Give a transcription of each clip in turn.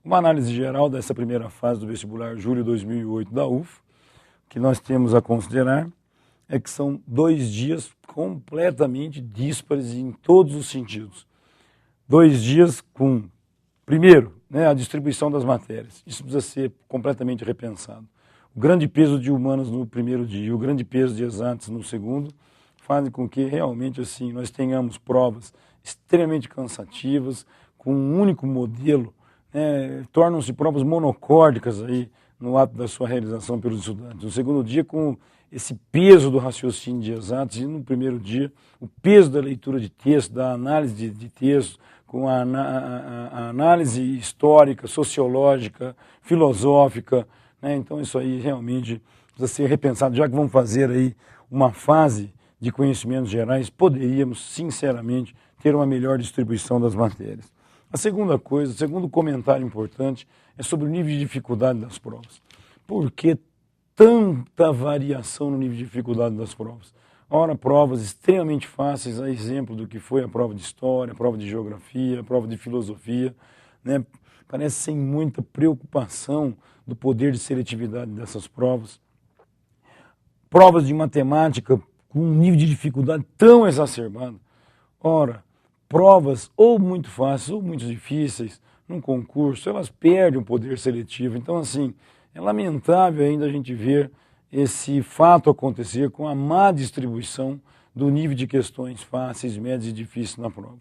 Uma análise geral dessa primeira fase do vestibular julho 2008 da UF, que nós temos a considerar é que são 2 dias completamente díspares em todos os sentidos. 2 dias com, primeiro, a distribuição das matérias. Isso precisa ser completamente repensado. O grande peso de humanas no primeiro dia e o grande peso de exatas no segundo fazem com que realmente assim nós tenhamos provas extremamente cansativas, com um único modelo, tornam-se provas monocórdicas aí no ato da sua realização pelos estudantes. No segundo dia, com esse peso do raciocínio de exatos, e no primeiro dia, o peso da leitura de texto, da análise de texto, com a análise histórica, sociológica, filosófica, Então isso aí realmente precisa ser repensado. Já que vamos fazer aí uma fase de conhecimentos gerais, poderíamos, sinceramente, ter uma melhor distribuição das matérias. A segunda coisa, o segundo comentário importante é sobre o nível de dificuldade das provas. Por que tanta variação no nível de dificuldade das provas? Ora, provas extremamente fáceis, a exemplo do que foi a prova de história, a prova de geografia, a prova de filosofia, Parece sem muita preocupação do poder de seletividade dessas provas. Provas de matemática com um nível de dificuldade tão exacerbado. Ora, provas ou muito fáceis ou muito difíceis num concurso, elas perdem o poder seletivo. Então, assim, é lamentável ainda a gente ver esse fato acontecer com a má distribuição do nível de questões fáceis, médias e difíceis na prova.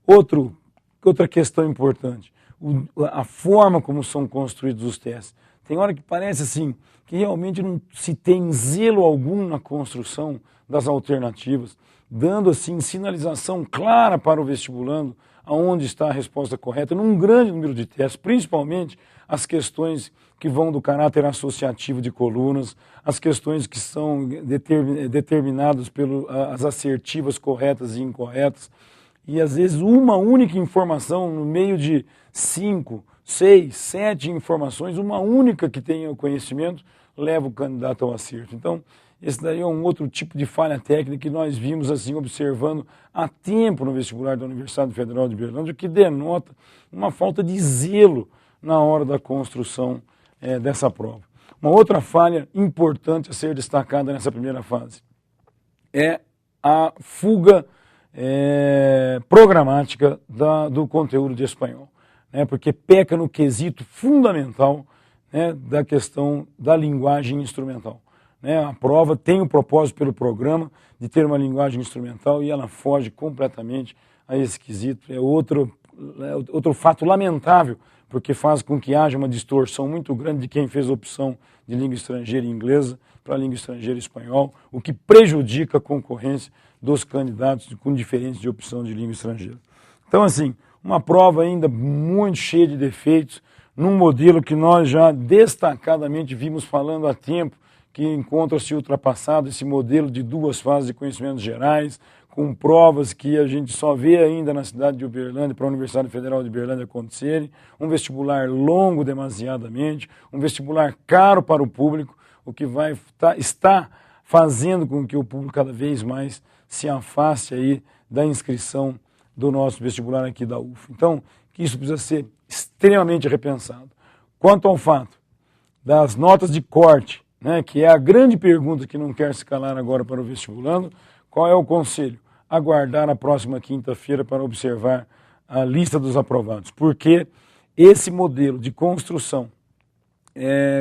Outra questão importante, a forma como são construídos os testes. Tem hora que parece assim, que realmente não se tem zelo algum na construção das alternativas, dando assim sinalização clara para o vestibulando aonde está a resposta correta, num grande número de testes, principalmente as questões que vão do caráter associativo de colunas, as questões que são determinadas pelas assertivas corretas e incorretas, e às vezes uma única informação no meio de 5, 6, 7 informações, uma única que tenha o conhecimento, leva o candidato ao acerto. Então, esse daí é um outro tipo de falha técnica que nós vimos assim observando há tempo no vestibular da Universidade Federal de Uberlândia, o que denota uma falta de zelo na hora da construção dessa prova. Uma outra falha importante a ser destacada nessa primeira fase é a fuga programática do conteúdo de espanhol, porque peca no quesito fundamental da questão da linguagem instrumental. A prova tem o propósito pelo programa de ter uma linguagem instrumental e ela foge completamente a esse quesito. É outro fato lamentável, porque faz com que haja uma distorção muito grande de quem fez a opção de língua estrangeira inglesa para a língua estrangeira espanhol, o que prejudica a concorrência dos candidatos com diferentes de opção de língua estrangeira. Então, assim, uma prova ainda muito cheia de defeitos, num modelo que nós já destacadamente vimos falando há tempo, que encontra-se ultrapassado esse modelo de 2 fases de conhecimentos gerais, com provas que a gente só vê ainda na cidade de Uberlândia, para a Universidade Federal de Uberlândia acontecerem, um vestibular longo demasiadamente, um vestibular caro para o público, o que está fazendo com que o público cada vez mais se afaste aí da inscrição do nosso vestibular aqui da UF. Então, que isso precisa ser extremamente repensado. Quanto ao fato das notas de corte, que é a grande pergunta que não quer se calar agora para o vestibulando, qual é o conselho? Aguardar a próxima quinta-feira para observar a lista dos aprovados, porque esse modelo de construção,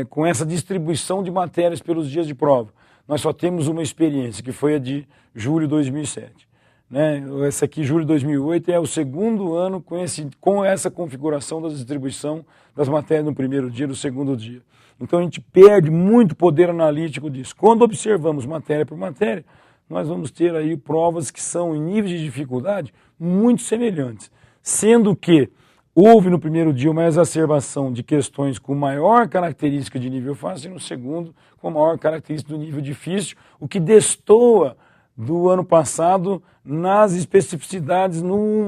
com essa distribuição de matérias pelos dias de prova, nós só temos uma experiência, que foi a de julho de 2007. Essa aqui, julho de 2008, é o segundo ano com essa configuração da distribuição das matérias no primeiro dia e no segundo dia. Então a gente perde muito poder analítico disso. Quando observamos matéria por matéria, nós vamos ter aí provas que são em níveis de dificuldade muito semelhantes, sendo que houve no primeiro dia uma exacerbação de questões com maior característica de nível fácil e no segundo com maior característica do nível difícil, o que destoa do ano passado nas especificidades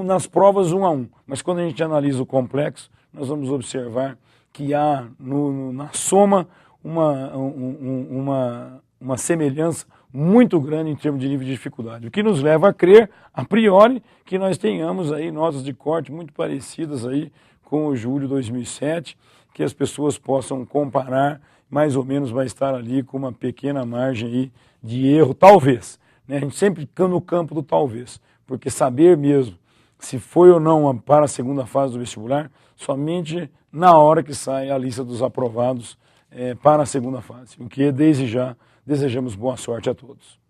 nas provas 1 a 1. Mas quando a gente analisa o complexo, nós vamos observar que há na soma uma semelhança muito grande em termos de nível de dificuldade, o que nos leva a crer, a priori, que nós tenhamos aí notas de corte muito parecidas aí com o julho 2007, que as pessoas possam comparar, mais ou menos vai estar ali com uma pequena margem aí de erro, talvez. Né? A gente sempre fica no campo do talvez, porque saber mesmo se foi ou não para a segunda fase do vestibular, somente na hora que sai a lista dos aprovados para a segunda fase. O que desde já desejamos boa sorte a todos.